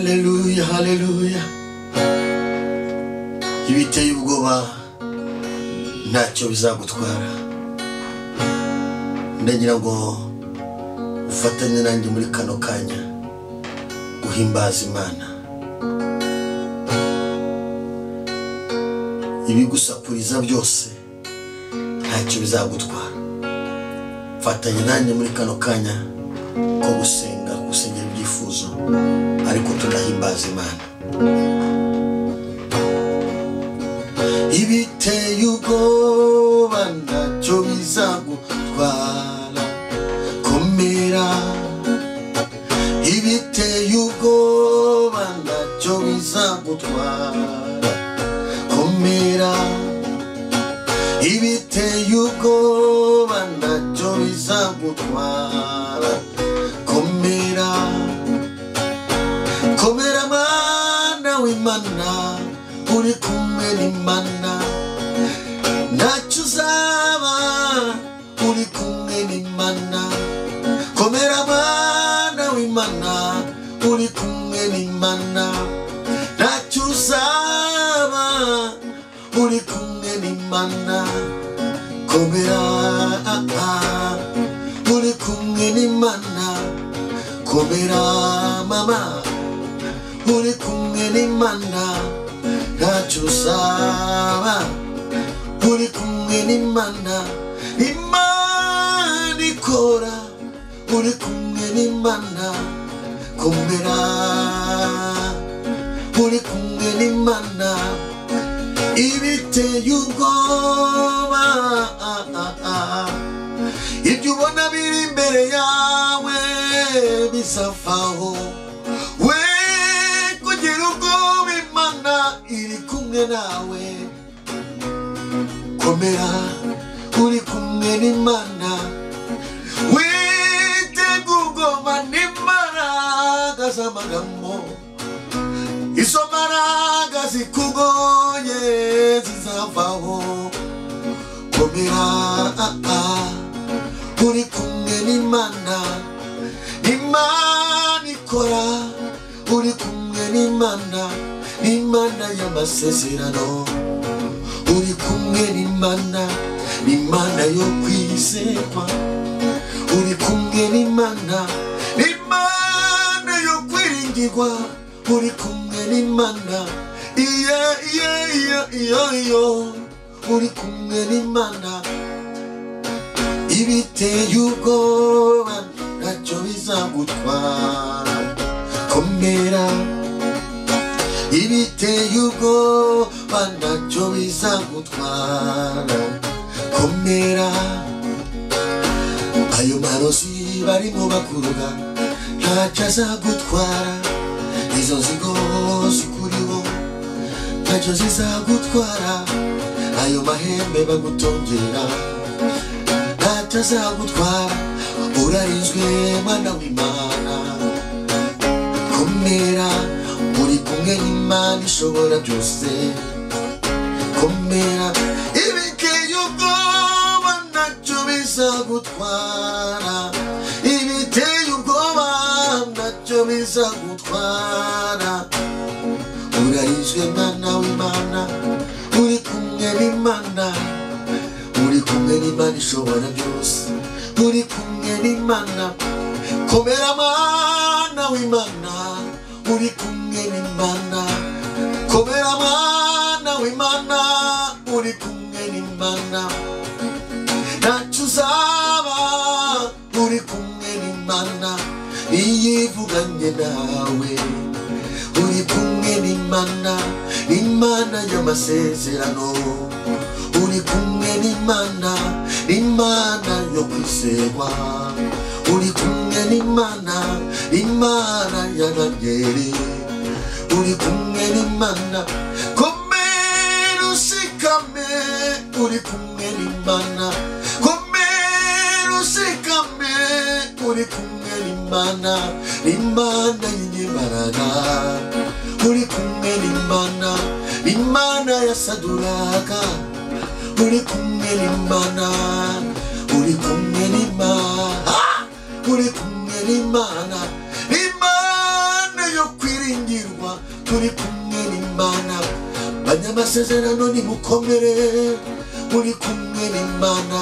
Hallelujah, hallelujah. Ibiteye ubwoba ntacyo bizagutwara. Ndagira ngo ufatanye nanjye muri kano kanya guhimbaza Imana. Ibigusakuriza byose ntacyo bizagutwara. Fatanye nanjye muri kano kanya ko gusengera ibyifuzo ariko tunahimbaza Imana. Ibiteye ubwoba ntacyo bizagutwara, komera. Ibiteye ubwoba ntacyo bizagutwara, komera. Ibiteye ubwoba ntacyo bizagutwara, komera. Komera mwana w'Imana, uri kumwe n'Imana. Ntacyo uzaba, uri kumwe n'Imana. Komera mwana w'Imana, uri kumwe n'Imana. Ntacyo uzaba, uri kumwe n'Imana. Komera, uri kumwe n'Imana. Komera mama, uri kumwe n'Imana. Ntacyo uzaba, uri kumwe n'Imana. Imana ikora, uri kumwe n'Imana. Komera, uri kumwe n'Imana. Ibiteye ubwoba ibyo ubona biri imbere yawe bizavaho. We kugira ubwoba, Imana iri kumwe nawe. Komera, uri kumwe n'Imana. Witega ubwoba n'imbaraga z'amagambo, izo mbaraga zikugoye zizavaho. Komera, uri kumwe n'Imana. Imana ikora, uri kumwe n'Imana. Imana y'amasezerano, uri kumwe n'Imana. Imana yo kwizerwa, uri kumwe n'Imana. Imana yo kwiringirwa, uri kumwe n'Imana. Uri kumwe n'Imana. Ibiteye ubwoba ntacyo bizagutwara, komera. Ibiteye ubwoba ntacyo bizagutwara, komera. Ayo marozi barimo bakuruga ntacyo azagutwara. Izo nzigo zikuriho ntacyo zizagutwara. Ayo mahembe bagutongera ntacyo azagutwara. Urarinzwe mwana w'Imana. Komera, uri kumwe n'Imana ishobora byose. Komera, ibiteye ubwoba ntacyo bizagutwara. Ibiteye ubwoba ntacyo bizagutwara. Urarinzwe mwana w'Imana, uri kumwe n'Imana. Uri kumwe n'Imana ishobora byose, uri kumwe n'Imana. Komera mwana w'Imana, uri kumwe n'Imana. Komera mwana w'Imana, uri kumwe n'Imana. Ntacyo uzaba, uri kumwe n'Imana. Iyo ivuganye nawe, uri kumwe n'Imana. Imana y'amasezerano, uri kumwe n'Imana. Imana yo kwizerwa, uri kumwe n'Imana. Imana ya Danieli, uri kumwe n'Imana. Komera ushikame, uri kumwe n'Imana. Komera ushikame, uri kumwe n'Imana. Imana y'imbaraga, uri kumwe n'Imana. Imana ya Saduraka, uri kumwe n'Imana. Uri kumwe n'Imana, uri kumwe n'Imana. Imana yo kwiringira. muri kumwe n'Imana banyamasezerano nimukomere muri kumwe n'Imana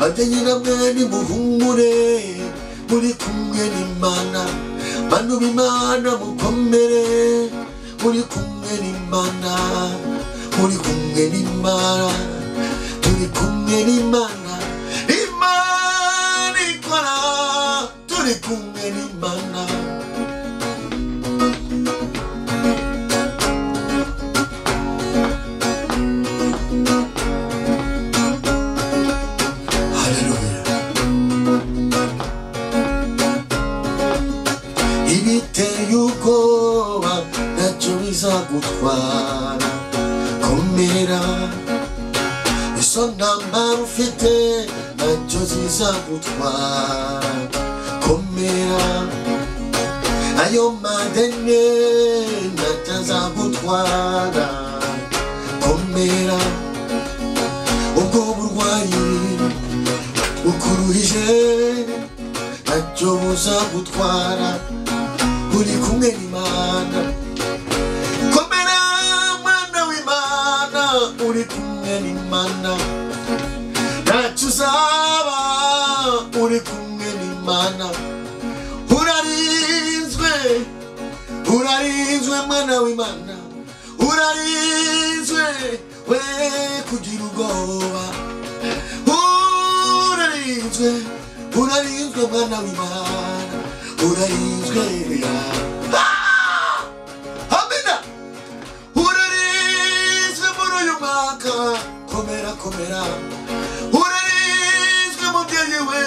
bagenyi namwe nimuhumure muri kumwe n'Imana bantu b'Imana mukomere muri kumwe n'Imana muri kumwe n'Imana turi kumwe n'Imana Imana ikora turi kumwe n'Imana gutwara komera iso ntambara ufite ntacyo zizagutwara komera ayo madene ntazagutwara komera ubwo burwayi ukuruhije ntacyo buzagutwara uri kumwe n'Imana uri kumwe n'Imana ntacyo uzaba uri kumwe n'Imana urarinzwe mwana w'Imana urarinzwe we kugira ubwoba urarinzwe mwana w'Imana urarinzwe komera komera urarinzwe mubyeyi we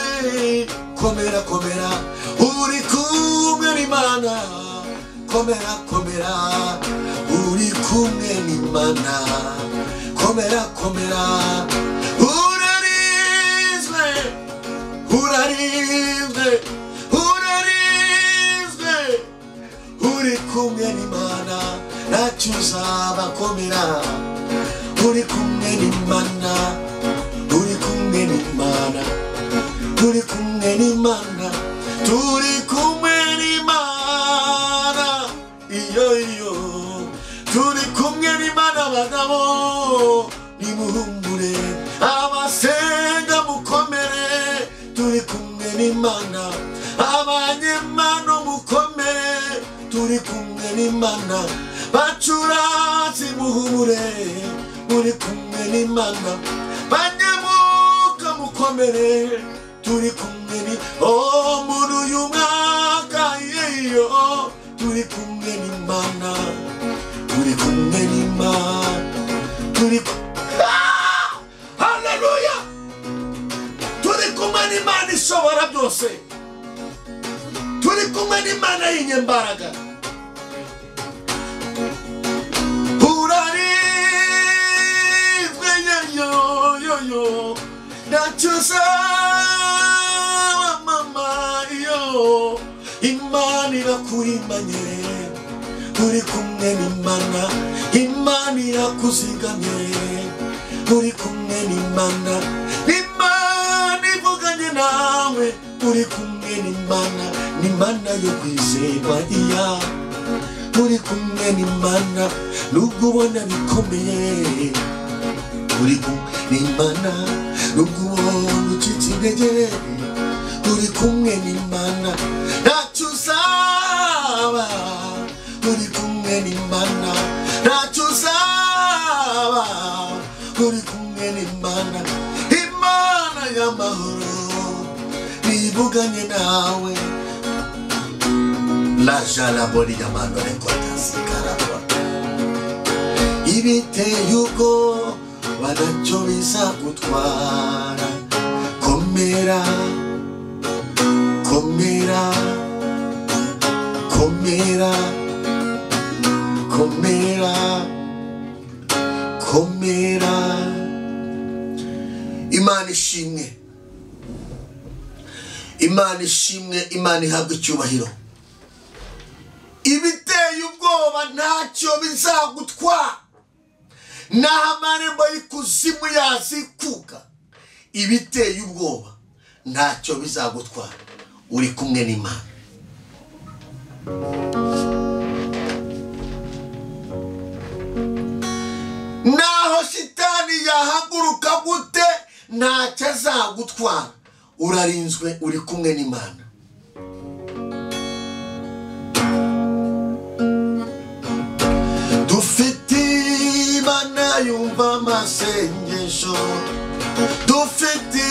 komera komera uri kumwe n'Imana komera komera uri kumwe n'Imana komera komera urarinzwe uri kumwe n'Imana ntacyo uzaba komera uri kumwe n'Imana uri kumwe n'Imana uri kumwe n'Imana turi kumwe n'Imana iyo turi kumwe n'Imana bagabo nimuhumbure abasenga mukomere turi kumwe n'Imana abanyemano mukomere turi kumwe n'Imana bacurazi muhumure uri kumwe n'Imana banyamuka mukomere turi kumwe muri uyu mwaka yeyo turi kumwe n'Imana turi kumwe n'Imana haleluya turi kumwe n'Imana ishobora byose turi kumwe n'Imana y'inyembaraga ntacyo uzaba mama iyo Imana irakurimanye uri kumwe n'Imana Imana irakuzigamye uri kumwe n'Imana Imana ivuganye nawe uri kumwe n'Imana n'Imana yo kwizerwa iya uri kumwe n'Imana nubwo ubona bikomeye uri kumwe n'Imana nubwo ubona ucitse intege uri kumwe n'Imana ntacyo uzaba uri kumwe n'Imana ntacyo uzaba uri kumwe n'Imana Imana y'amahoro nivuganye nawe la jalabori y'amano rekotazikarabwa ibiteye ubwoba ntacyo bizagutwara komera komera komera komera komera Imana ishimwe Imana ishimwe Imana ihabwa icyubahiro ibiteye ubwoba ntacyo bizagutwara naho amarembo y'ikuzimu yazikuka ibiteye ubwoba ntacyo bizagutwara uri kumwe n'Imana naho shitani yahaguruka gute ntacyo azagutwara. Urarinzwe, uri kumwe n'Imana. Dufite Imana yumva amasengesho, dufite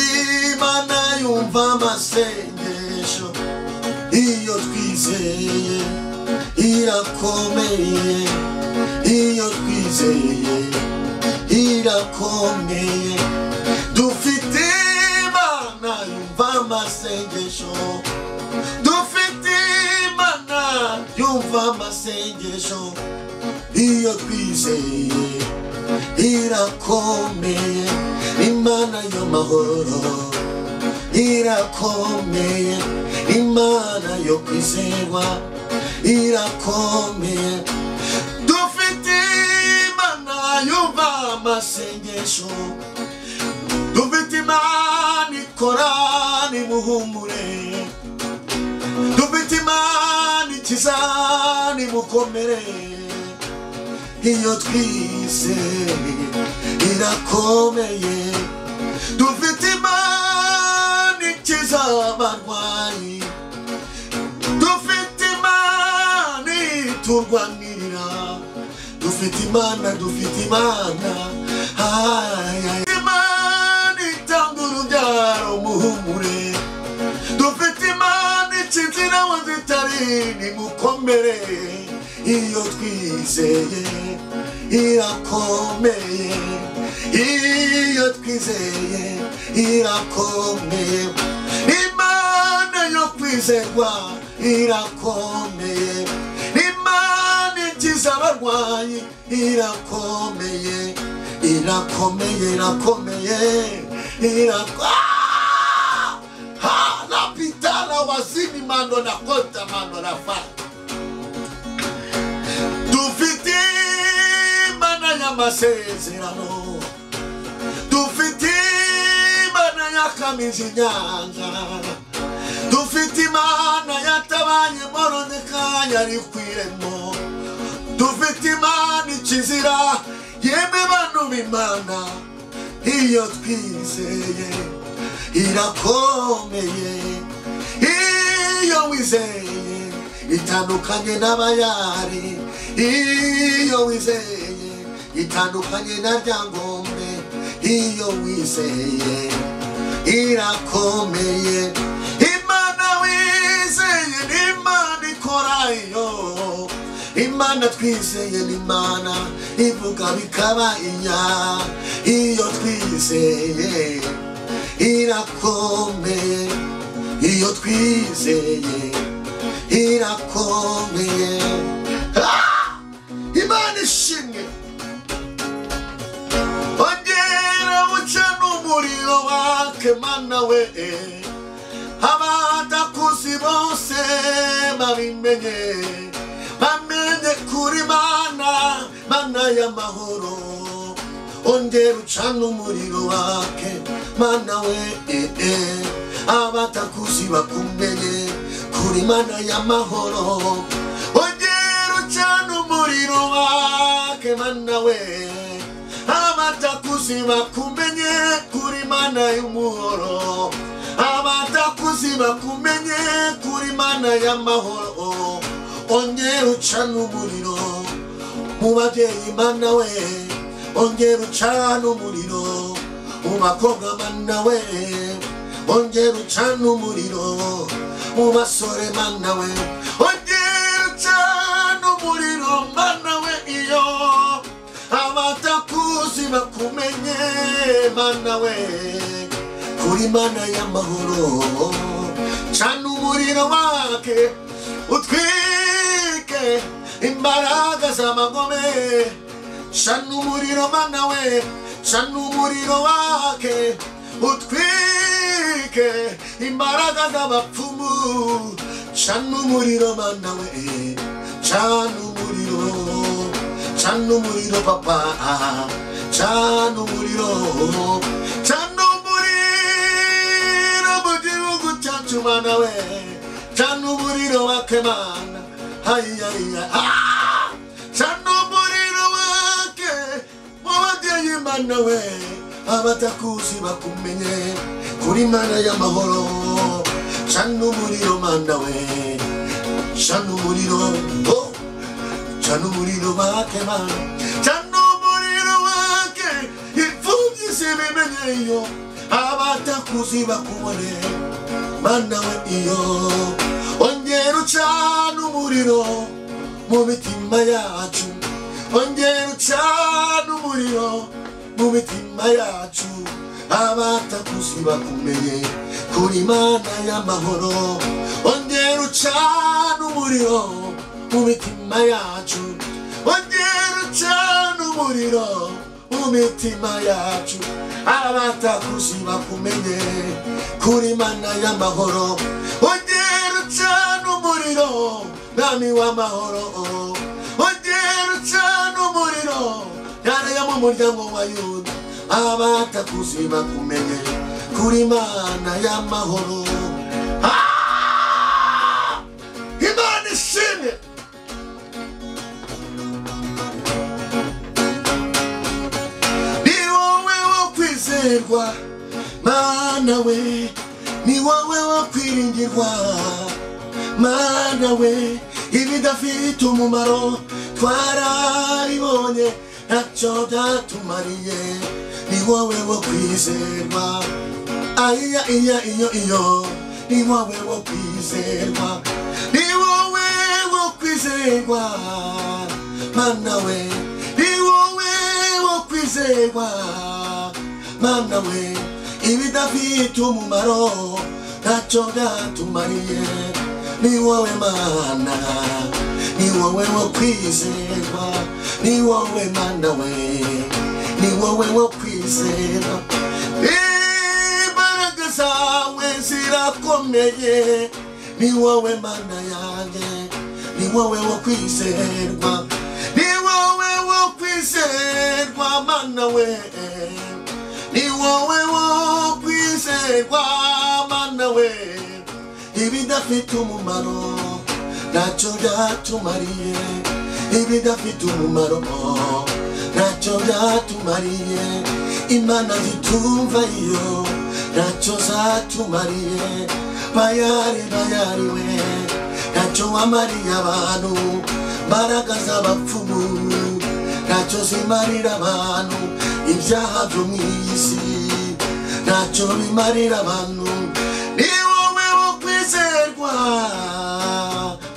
Imana yumva amasengesho. Iyo twizeye irakomeye, iyo twizeye irakomeye. Dufite Imana yumva amasengesho, dufite Imana yumva amasengesho. Iyo twizeye irakomeye, Imana y'amahoro irakomeye, Imana yo kwizerwa irakomeye. Dufite Imana yumva amasengesho, dufite Imana ikora nimuhumure, dufite Imana ikiza nimukomere. Iyo twizeye irakomeye, dufite Imana ikiza abarwayi, dufite Imana iturwanirira, dufite Imana, dufite Imana, Imana itanga urubyaro muhumure, dufite Imana ikiza inama zitari nimukomere. Iyo twizeye irakomeye, iyo twizeye irakomeye, Imana yo kwizerwa irakomeye, Imana ikiza abarwayi irakomeye, irakomeye, irakomeye, na pitala wazini mando na kota mando na fa. Dufite Imana y'amasezerano, dufite Imana yakamize inyanja, dufite Imana yatabaye Morodekayi ari kwiremo, dufite Imana ikizira yemwe bantu b'Imana. Iyo twizeye irakomeye, iyo wizeye itandukanye n'abayari, iyo wizeye itandukanye na ryangombe. Iyo wizeye irakomeye, Imana wizeye n'Imana ikora. Iyo Imana twizeye n'Imana ivuga bikaba inya. Iyo twizeye irakomeye, iyo twizeye irakomeye. Imana ishimwe. Ongera ucana umuriro wake Mana we, abatakuzi bose babimenye, bamenye kuri Mana, Mana y'amahoro. Ongera ucana umuriro wake Mana we, abatakuzi bakumenye kuri Mana y'amahoro. Ongera ucana umuriro wake Mana we, abatakuzi bakumenye kuri Mana y'umuhoro, abatakuzi bakumenye kuri Mana y'amahoro. Ongera ucana umuriro mu babyeyi Mana we, ongera ucana umuriro mu bakobwa Mana we, ongera ucana umuriro mu basore Mana we, ongera ucana umuriro Mana we. Iyo abatakuzi bakumenye Mana we kuri Mana y'amahoro, cana umuriro wake utwike imbaraga z'amagome. Cana umuriro Mana we, cana umuriro wake utwike imbaraga z'abapfumu. Cana umuriro Mana we, cana umuriro, cana umuriro papa, cana umuriro, cana umuriro mu gihugu cyacu Mana we, cana umuriro wake Mana. Cana umuriro wake mu Mana we abatakuzi bakumenye kuri Mana y'amahoro cana umuriro Mana we cana umuriro cana umuriro wake Mana cana umuriro wake imfubyi zibimenye iyo abatakuzi bakubone Mana we iyo ongera ucana umuriro mu mitima yacu ongera ucana umuriro mu mitima yacu abatakuzi bakumenye kuri Mana y'amahoro ongera ucana umuriro mu mitima yacu ongera ucana umuriro mu mitima yacu abatakuzi bakumenye kuri Mana y'amahoro ongera ucana umuriro Mwami w'amahoro ongera ucana umuriro Yara yo mu muryango wa Yuda abatakuzi bakumenye kuri Mana y'amahoro Imana ishimwe ni wowe wo kwizerwa Mana we ni wowe wo kwiringirwa Mana we ibidafite umumaro twarabibonye ntacyo byatumariye ni wowe wo kwizerwa iyo ni wowe wo kwizerwa ni wowe wo kwizerwa Mana we ni wowe wo kwizerwa Mana we ibidafite umumaro ntacyo byatumariye ni wowe Mana ni wowe wo kwizerwa ni wowe Mana we ni wowe wo kwizerwa imbaraga zawe zirakomeye ni wowe Mana yanjye ni wowe wo kwizerwa ni wowe wo kwizerwa Mana we ni wowe wo kwizerwa Mana we ibidafite umumaro ntacyo byatumariye ibidafite umumaro ntacyo byatumariye Imana zitumva iyo ntacyo zatumariye bayari we ntacyo wamariye abantu mbaraga z'abapfumu ntacyo zimarira abantu ibyaha byo mu isi ntacyo bimarira abantu ni wowe wo kwizerwa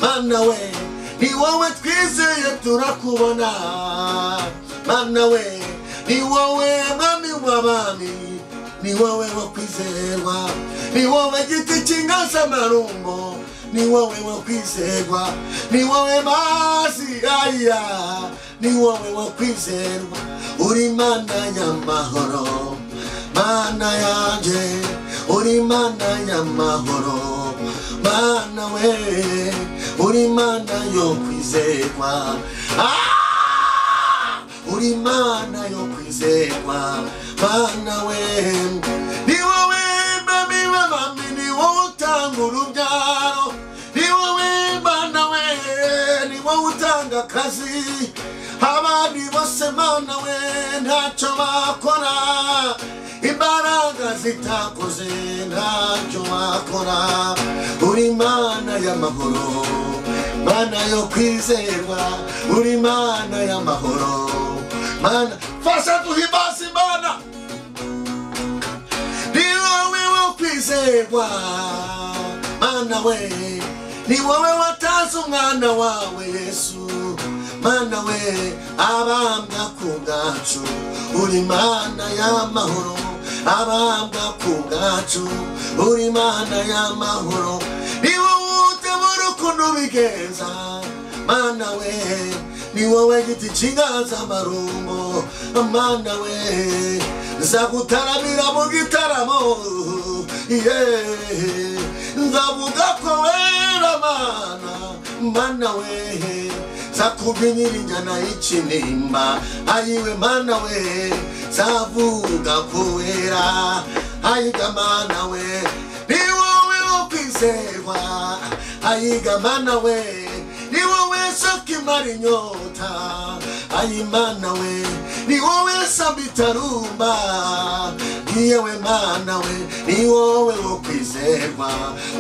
Mana we ni wowe twizeye turakubona Mana we ni wowe Mwami w'abami ni wowe wo kwizerwa ni wowe giti cy'inganzamarumbo ni wowe wo kwizerwa ni wowe mazi ni wowe wo kwizerwa uri Mana y'amahoro Mana yanje uri Mana y'amahoro Mana we uri Mana yo kwizerwa uri Mana yo kwizerwa Mana we ni wowe Mwami w'abami ni wowe utanga urubyaro ni wowe Mana we ni wowe utanga akazi abandi bose Mana we ntacyo bakora imbaraga zitakoze ntacyo wakora uri Mana y'amahoro Mana yo kwizerwa uri Mana y'amahoro Mana fasha tuhimbaze Imana ni wowe wo kwizerwa Mana we ni wowe watanze umwana wawe Yesu Mana we abambwa ku bwacu uri Mana y'amahoro abambwa ku bwacu uri Mana y'amahoro ni wowe utabura ukuntu bigenza Mana we ni wowe giti cy'inganzamarumbo Mana we nzagutaramira mu gitaramo nzavuga ko wera Mana we zakubyinira injyana y'ikinimba ayiwe Mana we zavuga ko wera ayiga Mana we ni wowe wo kwizerwa ayiga Mana we ni wowe soko imara inyota ayi Mana we ni wowe sambitarumba yewe mana we ni wowe wo kwizerwa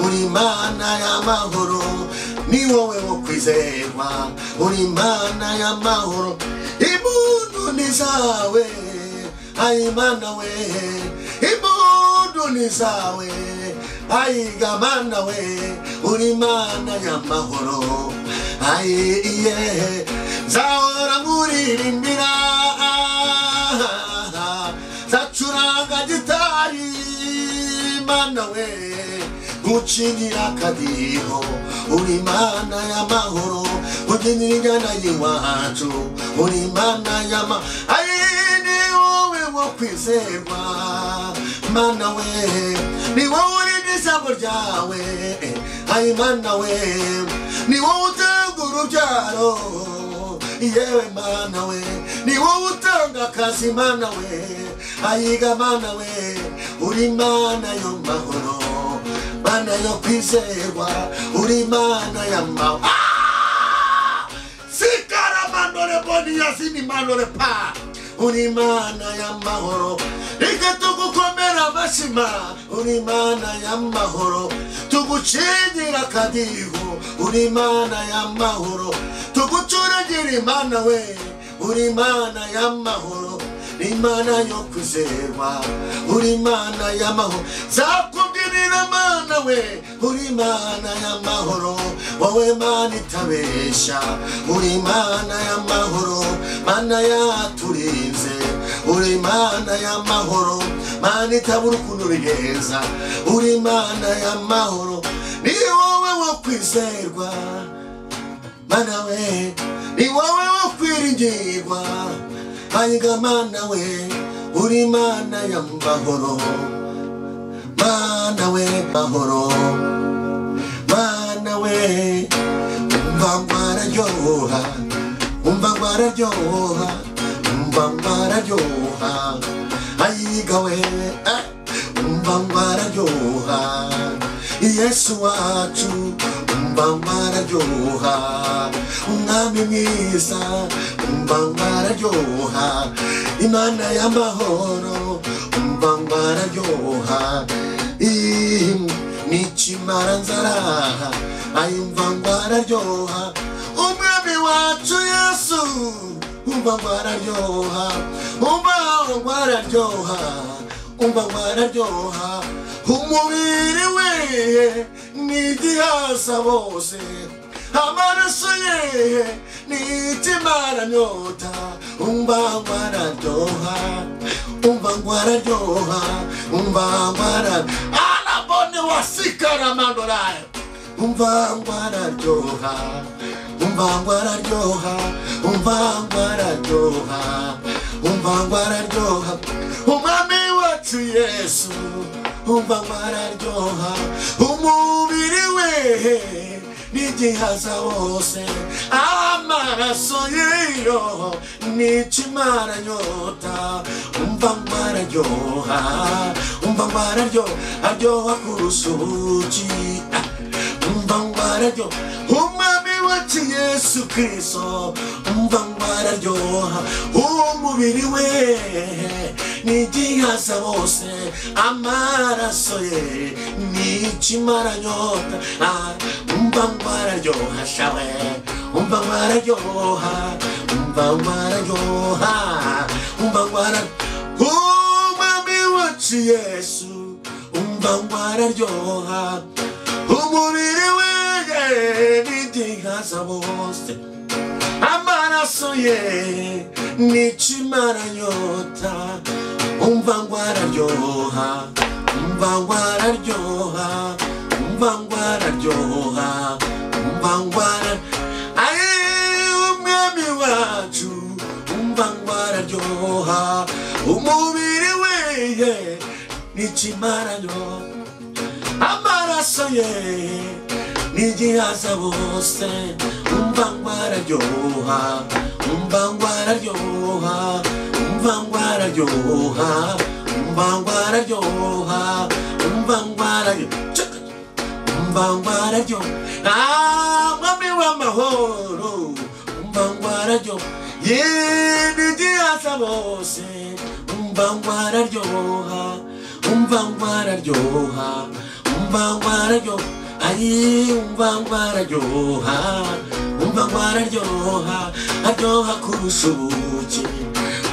uri mana y'amahoro ni wowe wo kwizerwa uri mana y'amahoro imuntu ni zawe ai mana we imuntu ni zawe aiga mana we uri mana y'amahoro ai iye zahora nguririmbira zacuranga gitari mana we gucinira akadiho uri mana y'amahoro ugenera injyana y'iwacu uri mana y'amahoro ai ni wowe wo kwizerwa mana we ni wowe uri n'ijambo ryawe ai mana we ni wowe utanga urubyaro yewe mana we ni wowe utanga akazi mana we ayiga mana we uri mana y'amahoro mana yo kwizerwa uri mana y'amahoro sikara mandore boni yasini mandore pa uri mana y'amahoro reka tugukomera amashima uri mana y'amahoro tugucingira akadiho uri mana y'amahoro tugucuragira imana we uri mana y'amahoro imana yo kwizerwa uri mana y'amahoro zakubwirira mana we uri mana y'amahoro wowe mana itabesha uri mana y'amahoro mana yaturinze uri mana y'amahoro mana itabura ukuntu rigeza uri mana y'amahoro ni wowe wo kwizerwa mana we ni wowe wo kwiringirwa ayiga mana we uri mana y'amahoro mana we mahoro mana we umva ngwararyoha umva ngwararyoha umva ngwararyoha ayiga we umva ngwararyoha Yesu wacu umva ngwararyoha umwami mwiza umva ngwararyoha imana y'amahoro umva ngwararyoha n'ikimara nzara ayumva ngwararyoha umwami wacu Yesu umva ngwararyoha umva ngwararyoha umva ngwararyoha umubiri we n'igihaza bose amaraso ye n'itimara nyota umva ngwararyoha umva ngwararyoha umva ngwararyoha alabone wasikara mandolaye umva ngwararyoha umva ngwararyoha umva ngwararyoha umva ngwararyoha umwami wacu Yesu umva ngwararyoha umubiri we n'igihaza bose amaraso yeyo n'ikimara nyota umva ngwararyoha umva ngwararyoha aryoha kurusha ubuki umva ngwararyoha umwami wacu Yesu Kristo umva ngwararyoha umubiri we n'igihaza bose amaraso ye n'ikimara nyota umva ngwararyoha shawe umva ngwararyoha umva ngwararyoha umva ngwararyoha umwami wacu Yesu umva ngwararyoha umubiri we n'igihaza bose amaraso ye n'ikimara nyota umva ngwararyoha umva ngwararyoha umva ngwararyoha umva ngwararyoha umwami wacu umva ngwararyoha umubiri we n'ikimara nyota amaraso ye n'igihaza bose umva ngwararyoha umva ngwararyoha umva ngwararyoha umva ngwararyoha umva ngwararyoha umva ngwararyoha mwami w'amahoro umva ngwararyoha nigihaza bose umva ngwararyoha umva ngwararyoha umva ngwararyoha ayi umva ngwararyoha umva ngwararyoha aryoha kurusha ubuki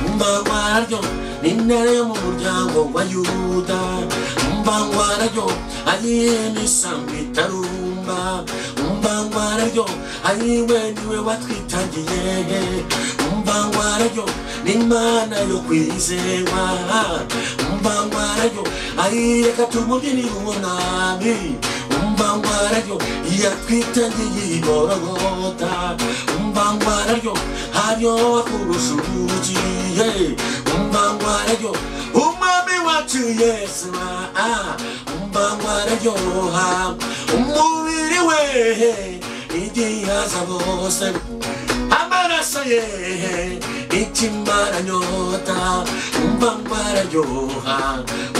umva ngwararyoha n'intare yo mu muryango wa Yuda umva ngwararyoha ayi n'isambu itarumba umva ngwararyoha ayi we niwe watwitangiye umva ngwararyoha n'Imana yo kwizerwa umva ngwararyoha ayi reka tumubyinire umwami umva ngwararyoha yatwitangiye igorogota umva ngwararyoha aryoha kurusha ubuki umva ngwararyoha umwami wacu Yesu umva ngwararyoha umubiri we igihaza bose amaraso ye ikimara nyota umva ngwararyoha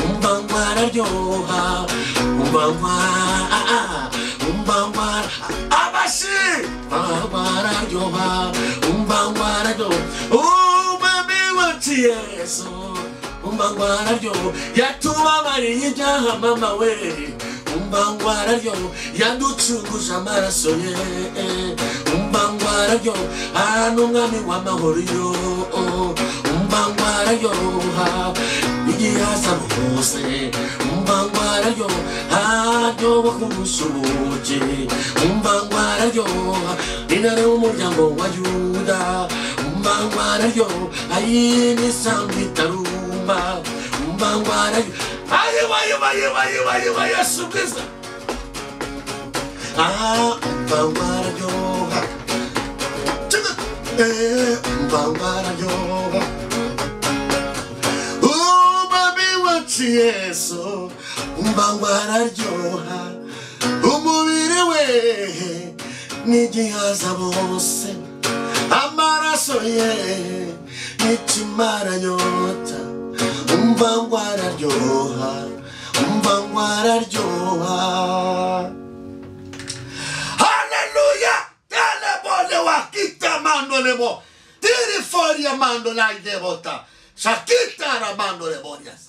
umva ngwararyoha umva ngwararyoha abashi ngwararyoha umva ngwararyoha umwami wacu Yesu umva ngwararyoha yatubabariye ibyaha mama we umva ngwararyoha yaducunguje amaraso ye umva ngwararyoha n'umwami w'amahoro yo umva ngwararyoha igihaza bose umva ngwararyoha aryoha kurusha ubuki umva ngwararyoha n'intare y'umuryango wa Yuda umva ngwararyoha ayi n'isambu itarumba umva ngwararyoha ayi Yesu Kristo umva ngwararyoha umva ngwararyoha umwami wacu Yesu umva ngwararyoha umubiri we n'igihaza bose amaraso ye n'ikimara nyota umva ngwararyoha umva ngwararyoha haleluya telebole wakita mando lebo tiri foria mando la devota shakita ramando leborias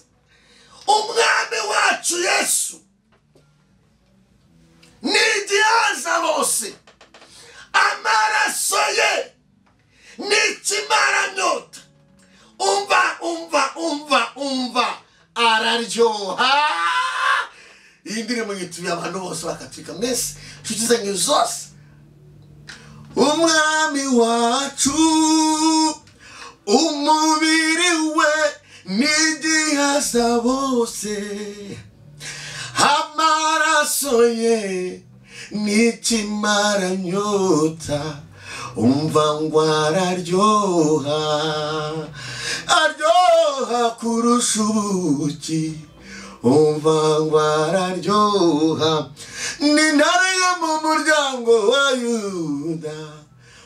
umwami wacu Yesu nigihaza bose amaraso ye n'ikimara nyota umva araryoha iyi ndirimbo yituye abantu bose bakatika mwese nshuti zanyu zose umwami wacu umubiri we n'igihaza bose amaraso ye n'ikimara nyota umva ngwararyoha aryoha kurusha ubuki umva ngwararyoha n'intare yo mu muryango wa Yuda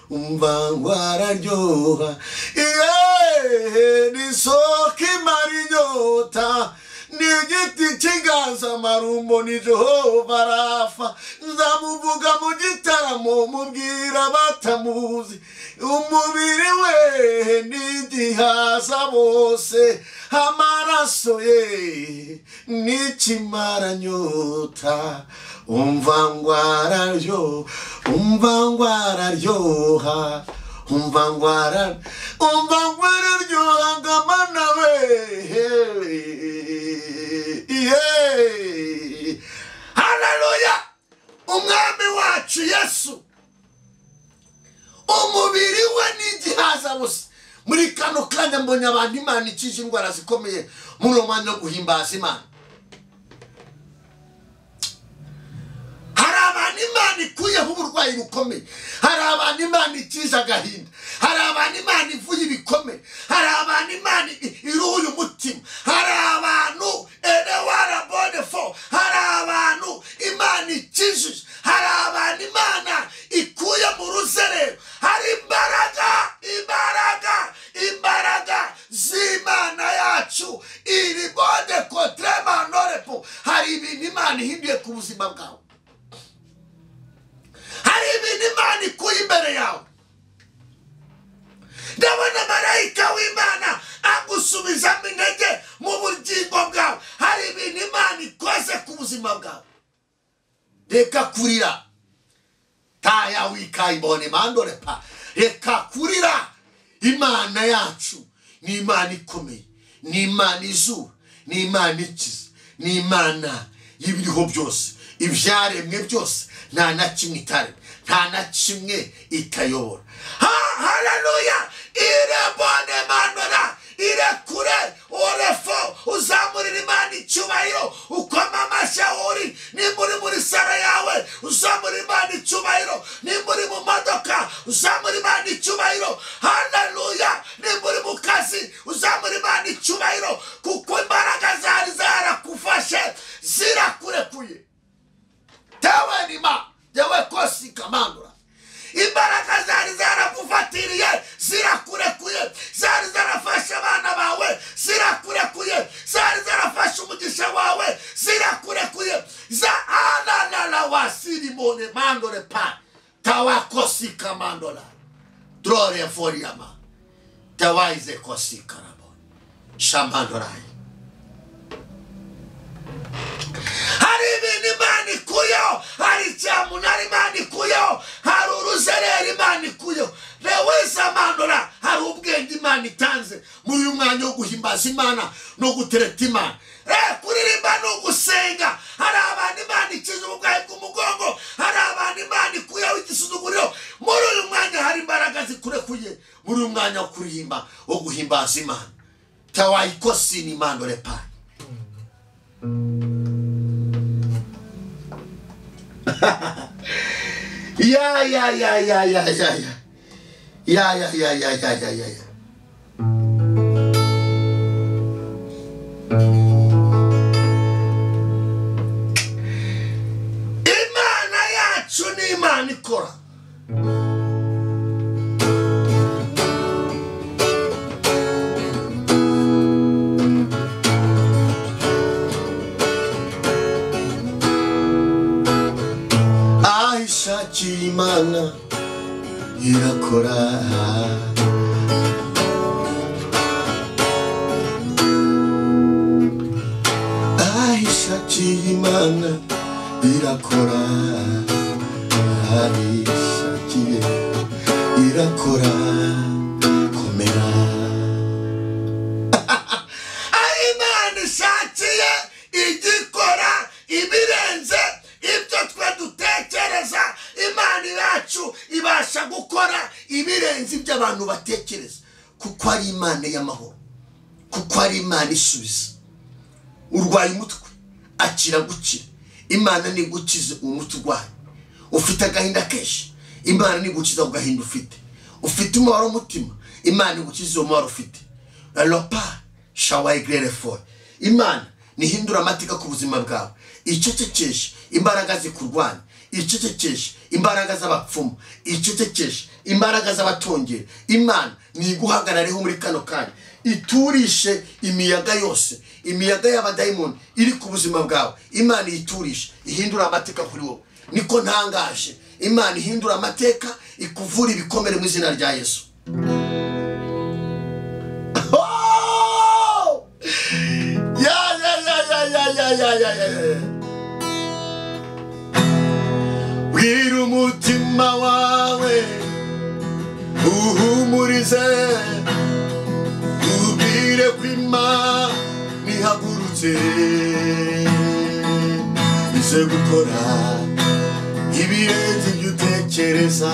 umva ngwararyoha n'isoko imara inyota n'igiti cy'inganzamarumbo ni Jehova Rafa nzamuvuga mu gitaramo mubwira batamuzi umubiri we n'igihaza bose amaraso ye n'ikimara nyota umva ngwararyoha umva ngwararyoha umva ngwararyoha ngamana we haleluya umwami wacu Yesu umubiri we n'igihaza bose muri kano kanya mbonye abantu Imana ikije indwara zikomeye muri umwanya wo guhimbaza Imana hari abantu Imana ikuyeho uburwayi bukomeye hari abantu Imana ikije agahinda hari abantu Imana ivuye ibikomeye hari abantu Imana iruhuye umutima hari abantu warabonefo hari abantu Imana ikijije hari abantu Imana ikuye mu ruzerero hari imbaraga z'Imana yacu iri bode kotrema norepo hari ibintu Imana ihinduye ku buzima bwawe hari ibintu Imana ikuye imbere yawe ndabona marayika w'Imana agusubizamo intege mu bugingo bwawe. Hari ibintu Imana ikoze ku buzima bwawe. Reka kurira. Taya wikaibone mandore pa. Reka kurira. Imana yacu ni Imana ikomeye, ni Imana izura, ni Imana ikiza, ni Imana y'ibiriho byose, ibyaremwe byose, nta na kimwe itaremwe, nta na kimwe itayobora. Haleluya. Irebone mandora, irekure orefo, uzamurira Imana icyubahiro, ukoma amashahuri. Nimburi muri sara yawe uzamurira Imana icyubahiro, nimburi mu modoka uzamurira Imana icyubahiro. Haleluya. Nimburi mu kazi uzamurira Imana icyubahiro, kuko imbaraga zari zarakufashe zirakurekuye. Tewe nima yewe kosi kamandura, imbaraga zari zarakufatiriye zirakurekuye, zari zarafashe abana bawe zirakurekuye, zari zarafashe umugisha wawe zirakurekuye. Za alala wasiri mone mandore pa tawa kosi kamandola drore foriama tawaize kosi karabo shamandorai. Hari ibintu Imana ikuyeho, hari icyamunara Imana ikuyeho, hari uruzerero Imana ikuyeho. Leweza mandora, hari ubwenge Imana itanze muri uyu mwanya wo guhimbaza Imana no gutereta Imana. Kuririmba no gusenga. Hari abantu Imana ikiza ubugwayi bw'umugongo, hari abantu Imana ikuyeho igisuzuguriro. Muri uyu mwanya hari imbaraga zikurekuye muri uyu mwanya wo kuririmba wo guhimbaza Imana. Tawaikosi ni mandore pa. Ya. Imana yacu ni Imana ikora. Imana irakora. Aishakiye Imana irakora. Aishakiye irakora. Komera. Imana ishakiye igikora ibirenze ibyo twe dutekereza. Imana yacu ibasha gukora ibirenze ibyo abantu batekereza, kuko ari Imana y'amahoro, kuko ari Imana isubiza. Urwaye umutwe akira gukira. Imana ni gukiza umutwe urwaye. Ufite agahinda kenshi, Imana ni gukiza ugahinda ufite. Ufite umubabaro umutima, Imana ni gukiza umubabaro ufite. Lopa shawa igrere for. Imana ni hindura amateka ku buzima bwawe. Icecekeshe imbaraga zikurwanya, icecekeshe imbaraga z'abapfumu, icecekeshe imbaraga z'abatongera. Imana ni guhagarareho muri kano kanya, iturishe imiyaga yose, imiyaga y'abadayimoni iri ku buzima bwawe. Imana iturishe, ihindura amateka kuri wowe. Niko ntangaje, Imana ihindura amateka, ikuvura ibikomere mu izina rya Yesu. Bwira umutima wawe uhumurize, ubwire ko Imana ihagurutse ize gukora ibirenze ibyo utekereza.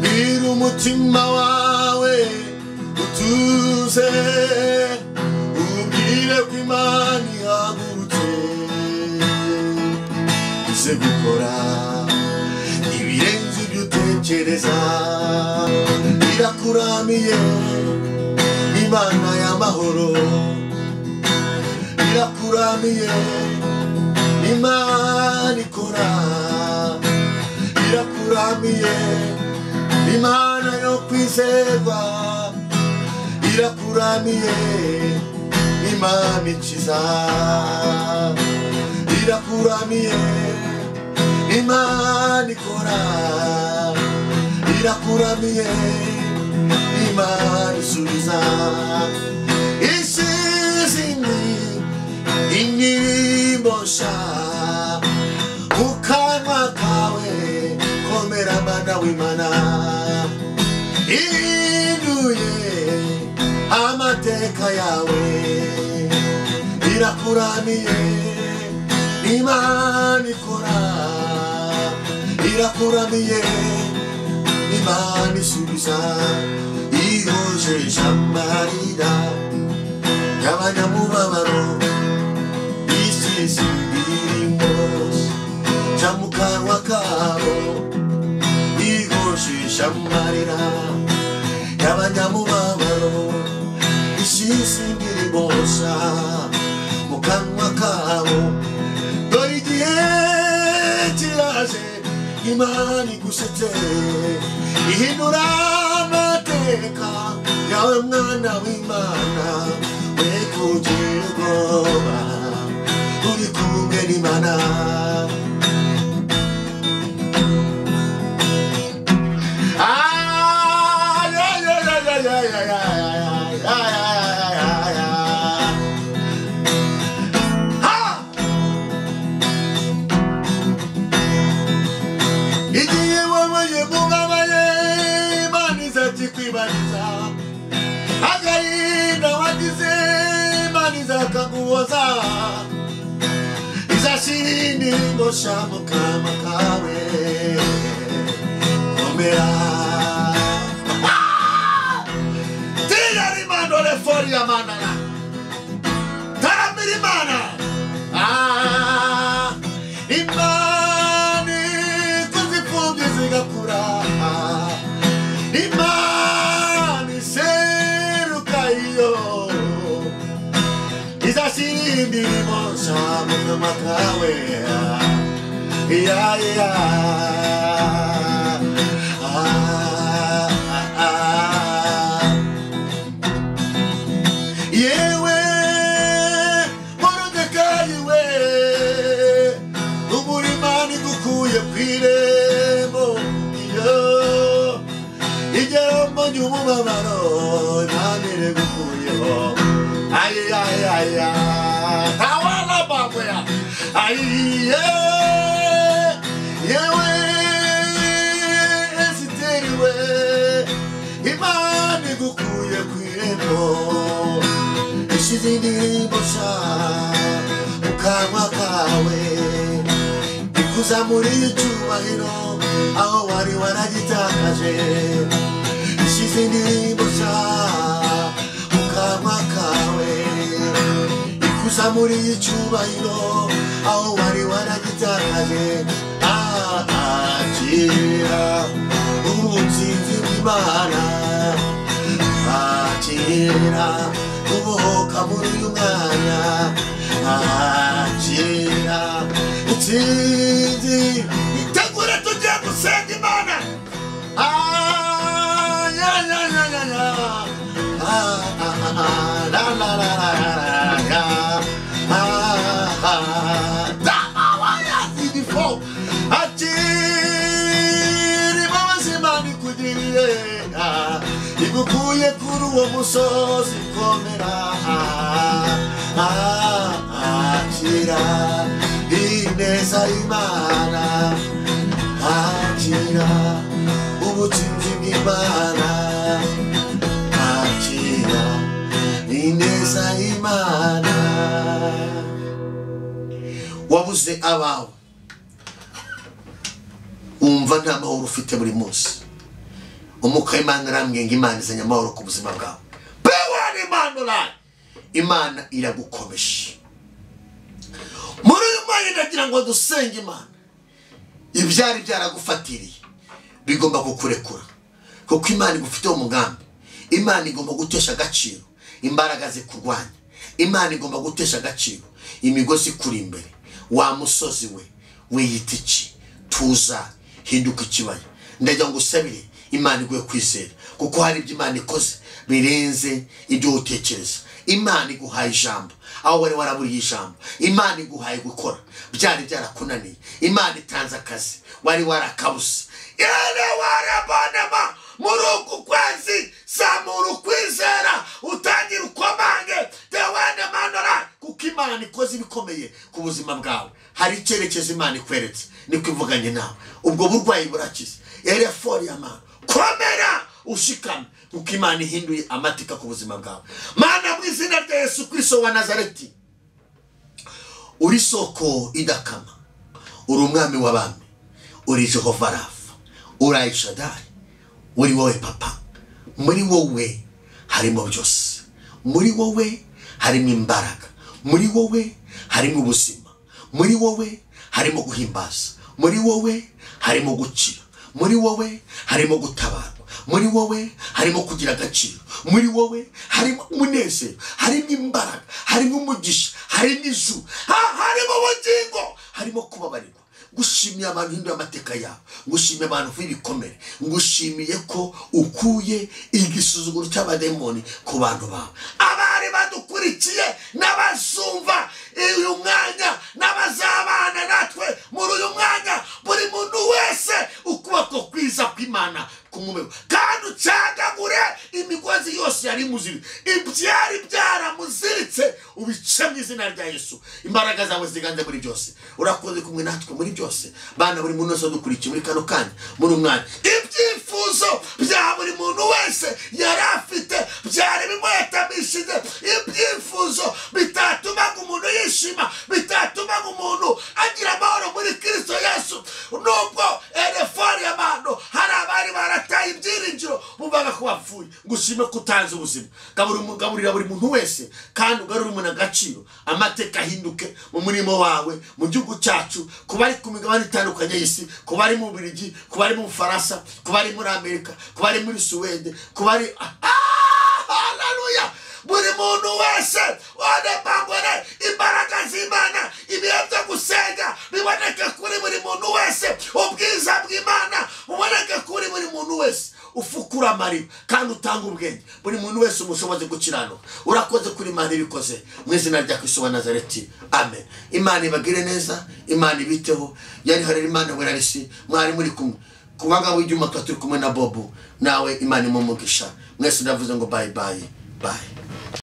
Bwira umutima wawe utuze, ubwire ko Imana ihagurutse ize gukora ibirenze ibyo utekereza. Irakuramiye Imana y'amahoro, irakuramiye Imana ikora, irakuramiye Imana yo kwizerwa, irakuramiye Imana ikiza, irakuramiye Imana ikora, irakuramiye Imana isubiza isizini indirimbo nshya mu kanwa kawe komera mana w'Imana ihinduye amateka yawe irakuramiye Imana ikora irakuramiye Imana isubiza ihojeje amarira y'abanyamubabaro isize indirimbo nshya mu kanwa kabo ihojeje amarira y'abanyamubabaro isize indirimbo nshya mu kanwa kabo dore igihe kiraje Imana igusetse ihindura amateka yawe mwana w'Imana we kugira ubwoba uri kumwe n'Imana agahinda wagize Imana izakaguhoza izashyira indirimbo nshya mu kanwa kawe komera tiyari mando refori ya manana taramira Imana Imana kuzipfubyi zigakura izashyira indirimbo nshya mu kanwa kawe yewe Moridekayi we ubura Imana igukuye ku irembo igihombo ry'umubabaro Imana irigukuyeho tawala babwea yewe esiteriwe Imana igukuye ku irembo ishyize indirimbo nshya mu kanwa kawe ikuzamuriye icyubahiro aho wari waragitakaje ishyize indirimbo nshya mu kanwa kawe ikuzamuriye icyubahiro aho wari waragitakaje akira ubutsinzi bw'Imana akira ubohoka muri uyu mwanya akira intsinzi itegure tugiye gusenga Imana igukuye kuri uwo musozi komera akira ineza y'Imana akira ubutsinzi bw'Imana akira ineza y'Imana wabuze abawe umva nta mahoro ufite buri munsi umuka Imana arambwiye ngo Imana izanye amahoro ku buzima bwawe bewani Imana Imana iragukomeje muri uyu mwanya ndagira ngo dusenge Imana ibyari byaragufatiriye bigomba kukurekura kuko Imana igufiteho umugambi Imana igomba gutesha agaciro imbaraga zikurwanya Imana igomba gutesha agaciro imigozi kuri imbere wa musozi we wiyita iki tuza hinduka ikibaya ndagira ngo usabire Imana iguye kwizera kuko hari ibyo Imana ikoze birenze ibyo utekereza Imana iguhaye ijambo aho wari waraburiye ijambo Imana iguhaye gukora byari byarakunaniye Imana itanze akazi wari warakabuse yene warabanema muri uku kwezi zamura ukwizera utangira ukomange dewene manora kuko Imana ikoze ibikomeye ku buzima bwawe. Hari icyerekezo Imana ikweretse niko ivuganye nawe. Ubwo burwayi burakize. Erefori y'Imana komera ushikame kuko Imana ihinduye amatika ku buzima bwawe. Mana mu izina rya Yesu Kristo wa Nazareti, uri soko idakama, uri umwami w'abami, uri Jehova Rafa, uri Aishadari, uri wowe papa. Muri wowe harimo byose, muri wowe harimo imbaraga, muri wowe harimo ubuzima, muri wowe harimo guhimbaza, muri wowe harimo gukira, muri wowe harimo gutabarwa, muri wowe harimo kugira agaciro, muri wowe harimo umunezero, harimo imbaraga, harimo umugisha, harimo ijuru, harimo ubugingo, harimo kubabarirwa. Ngushimiye abantu hinduye amateka yawe, ngushimiye abantu b'ibikomere, ngushimiye ko ukuye igisuzuguro cy'abademoni ku bantu bawe. Abari badukurikiye n'abazumva uyu mwanya n'abazabana natwe muri uyu mwanya, buri muntu wese ukuboko kwiza kw'Imana kumumeba kandi ucagagure imigozi yose yari muziri, ibyari byaramuziritse ubice mu izina rya Yesu. Imbaraga zawe ziganze muri byose, urakoze kumwe natwe muri byose. Bana buri muntu wese dukurikiye muri kano kanya muri umwanya, ibyifuzo bya buri muntu wese yari afite byari bimuhetamishije, ibyifuzo bitatumaga umuntu yishima, bitatumaga umuntu agira amahoro muri Kristo Yesu. Nubwo Erefori y'Imana hari abari barataye ibyiringiro bumvaga ko bapfuye, ngushime ko utanze ubuzima. Gaburira buri muntu wese kandi ugarure umuntu agaciro, amateka ahinduke mu murimo wawe mu gihugu cyacu, kuba ari ku migabane itandukanye y'isi, kuba ari mu Bubiligi, kuba ari mu Bufaransa, kuba ari muri Amerika, kuba ari muri Suwede, kuba ari haleluya. Buri muntu wese wadepangwere imbaraga z'Imana, ibihe byo gusenga biboneke kuri buri muntu wese, ubwiza bw'Imana buboneke kuri buri muntu wese. Ufukura amarira kandi utanga ubwenge, buri muntu wese umushoboze gukiranuka. Urakoze kuri Imana ibikoze mu izina rya Kristo wa Nazareti, amen. Imana ibagire neza, Imana ibiteho. Yari hari Imana werarisi, mwari muri kumwe kubanga w'ibyuma turi kumwe na Bobo. Nawe Imana imumugisha. Mwese ndavuze ngo bye bye bye.